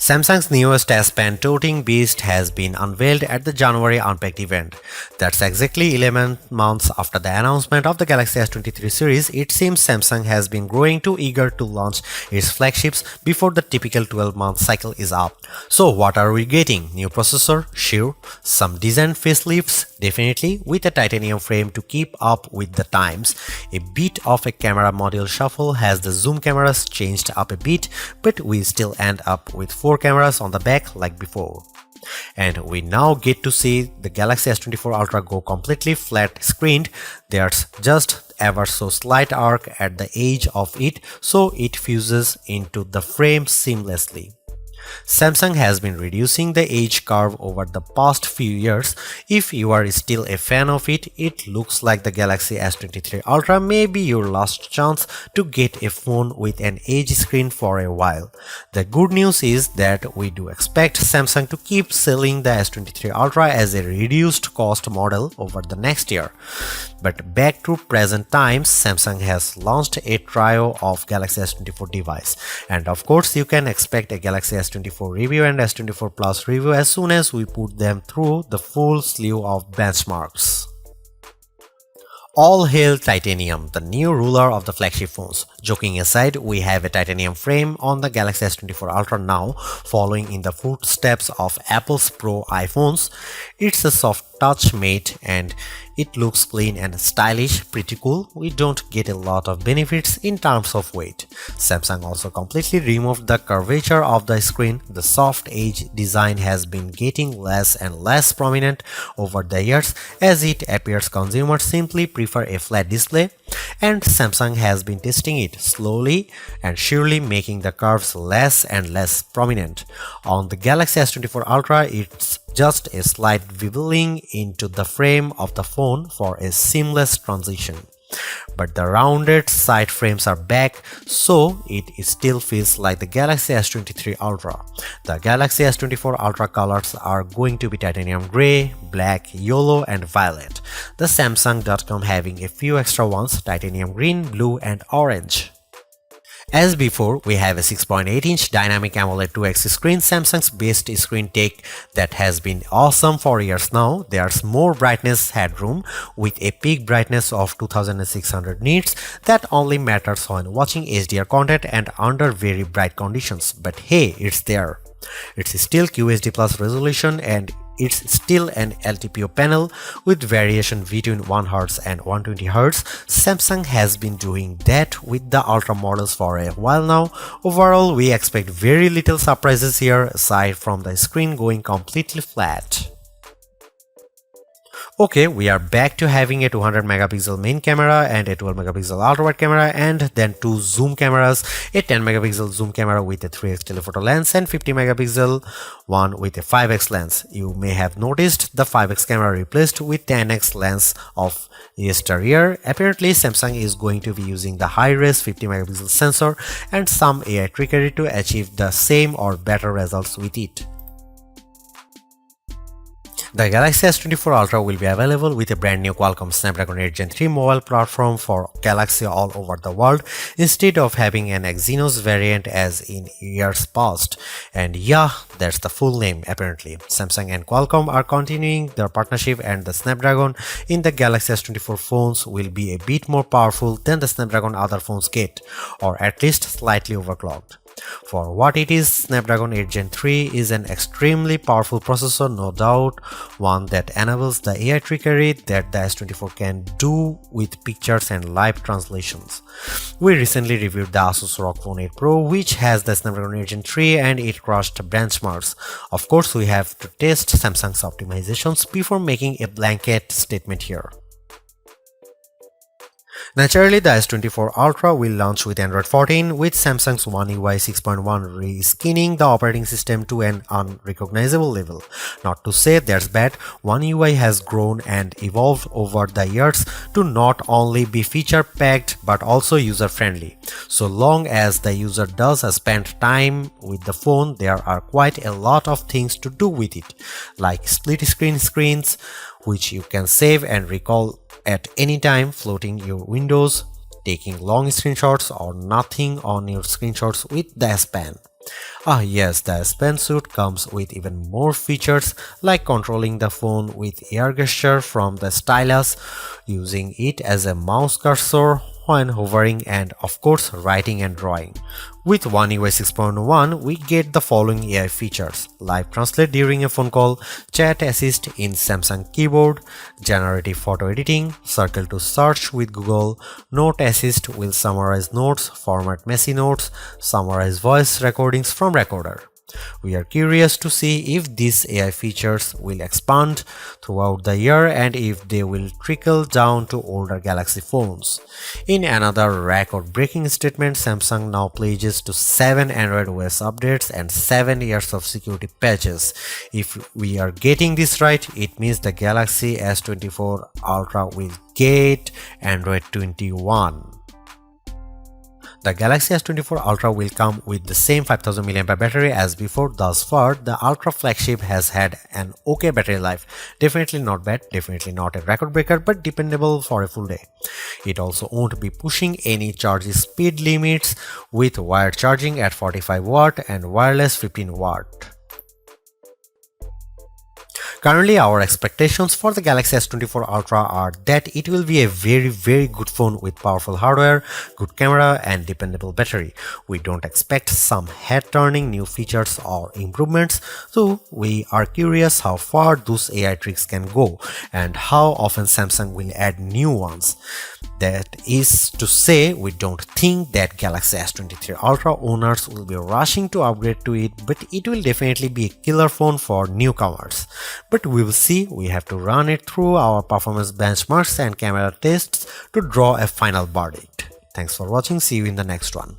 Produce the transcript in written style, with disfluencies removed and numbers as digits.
Samsung's newest S Pen toting beast has been unveiled at the January Unpacked event. That's exactly 11 months after the announcement of the Galaxy S23 series. It seems Samsung has been growing too eager to launch its flagships before the typical 12-month cycle is up. So what are we getting? New processor? Sure. Some decent facelifts? Definitely, with a titanium frame to keep up with the times. A bit of a camera module shuffle has the zoom cameras changed up a bit, but we still end up with 4 cameras on the back like before. And we now get to see the Galaxy S24 Ultra go completely flat screened. There's just ever so slight arc at the edge of it, so it fuses into the frame seamlessly. Samsung has been reducing the edge curve over the past few years. If you are still a fan of it, it looks like the Galaxy S23 Ultra may be your last chance to get a phone with an edge screen for a while. The good news is that we do expect Samsung to keep selling the S23 Ultra as a reduced cost model over the next year. But back to present times, Samsung has launched a trio of Galaxy S24 device, and of course you can expect a Galaxy S24 review and S24 Plus review as soon as we put them through the full slew of benchmarks. All hail titanium, the new ruler of the flagship phones. Joking aside, we have a titanium frame on the Galaxy S24 Ultra now, following in the footsteps of Apple's Pro iPhones. It's a soft touch mate and it looks clean and stylish, pretty cool. We don't get a lot of benefits in terms of weight. Samsung also completely removed the curvature of the screen. The soft edge design has been getting less and less prominent over the years as it appears consumers simply prefer a flat display, and Samsung has been testing it slowly and surely, making the curves less and less prominent. On the Galaxy S24 Ultra, it's just a slight wiggling into the frame of the phone for a seamless transition. But the rounded side frames are back, so it still feels like the Galaxy S23 Ultra. The Galaxy S24 Ultra colors are going to be titanium grey, black, yellow and violet. The Samsung.com having a few extra ones: titanium green, blue and orange. As before, we have a 6.8-inch dynamic AMOLED 2X screen, Samsung's best screen tech that has been awesome for years now. There's more brightness headroom with a peak brightness of 2600 nits that only matters when watching HDR content and under very bright conditions. But hey, it's there. It's still QHD plus resolution and it's still an LTPO panel with variation between 1Hz and 120Hz. Samsung has been doing that with the Ultra models for a while now. Overall, we expect very little surprises here aside from the screen going completely flat. Okay, we are back to having a 200 megapixel main camera and a 12 megapixel ultra-wide camera, and then 2 zoom cameras, a 10 megapixel zoom camera with a 3x telephoto lens and 50 megapixel one with a 5x lens. You may have noticed the 5x camera replaced with 10x lens of yesteryear. Apparently, Samsung is going to be using the high-res 50 megapixel sensor and some AI trickery to achieve the same or better results with it. The Galaxy S24 Ultra will be available with a brand new Qualcomm Snapdragon 8 Gen 3 mobile platform for Galaxy all over the world instead of having an Exynos variant as in years past. And yeah, that's the full name apparently. Samsung and Qualcomm are continuing their partnership, and the Snapdragon in the Galaxy S24 phones will be a bit more powerful than the Snapdragon other phones get, or at least slightly overclocked. For what it is, Snapdragon 8 Gen 3 is an extremely powerful processor, no doubt, one that enables the AI trickery that the S24 can do with pictures and live translations. We recently reviewed the Asus ROG Phone 8 Pro, which has the Snapdragon 8 Gen 3, and it crushed benchmarks. Of course, we have to test Samsung's optimizations before making a blanket statement here. Naturally, the S24 Ultra will launch with Android 14, with Samsung's One UI 6.1 reskinning the operating system to an unrecognizable level. Not to say that's bad, One UI has grown and evolved over the years to not only be feature-packed but also user-friendly. So long as the user does spend time with the phone, there are quite a lot of things to do with it, like split-screen screens, which you can save and recall at any time, floating your windows, taking long screenshots or nothing on your screenshots with the S Pen. Ah yes, the S Pen suit comes with even more features like controlling the phone with air gesture from the stylus, using it as a mouse cursor when hovering, and of course writing and drawing. With One UI 6.1 we get the following AI features: live translate during a phone call, chat assist in Samsung keyboard, generative photo editing, circle to search with Google, note assist will summarize notes, format messy notes, summarize voice recordings from recorder. We are curious to see if these AI features will expand throughout the year and if they will trickle down to older Galaxy phones. In another record-breaking statement, Samsung now pledges to 7 Android OS updates and 7 years of security patches. If we are getting this right, it means the Galaxy S24 Ultra will get Android 21. The Galaxy S24 Ultra will come with the same 5000 mAh battery as before. Thus far, the Ultra flagship has had an okay battery life. Definitely not bad, definitely not a record breaker, but dependable for a full day. It also won't be pushing any charge speed limits, with wired charging at 45 watt and wireless 15 watt. Currently, our expectations for the Galaxy S24 Ultra are that it will be a very good phone with powerful hardware, good camera and dependable battery. We don't expect some head-turning new features or improvements, so we are curious how far those AI tricks can go and how often Samsung will add new ones. That is to say, we don't think that Galaxy S23 Ultra owners will be rushing to upgrade to it, but it will definitely be a killer phone for newcomers. But we will see, we have to run it through our performance benchmarks and camera tests to draw a final verdict. Thanks for watching, see you in the next one.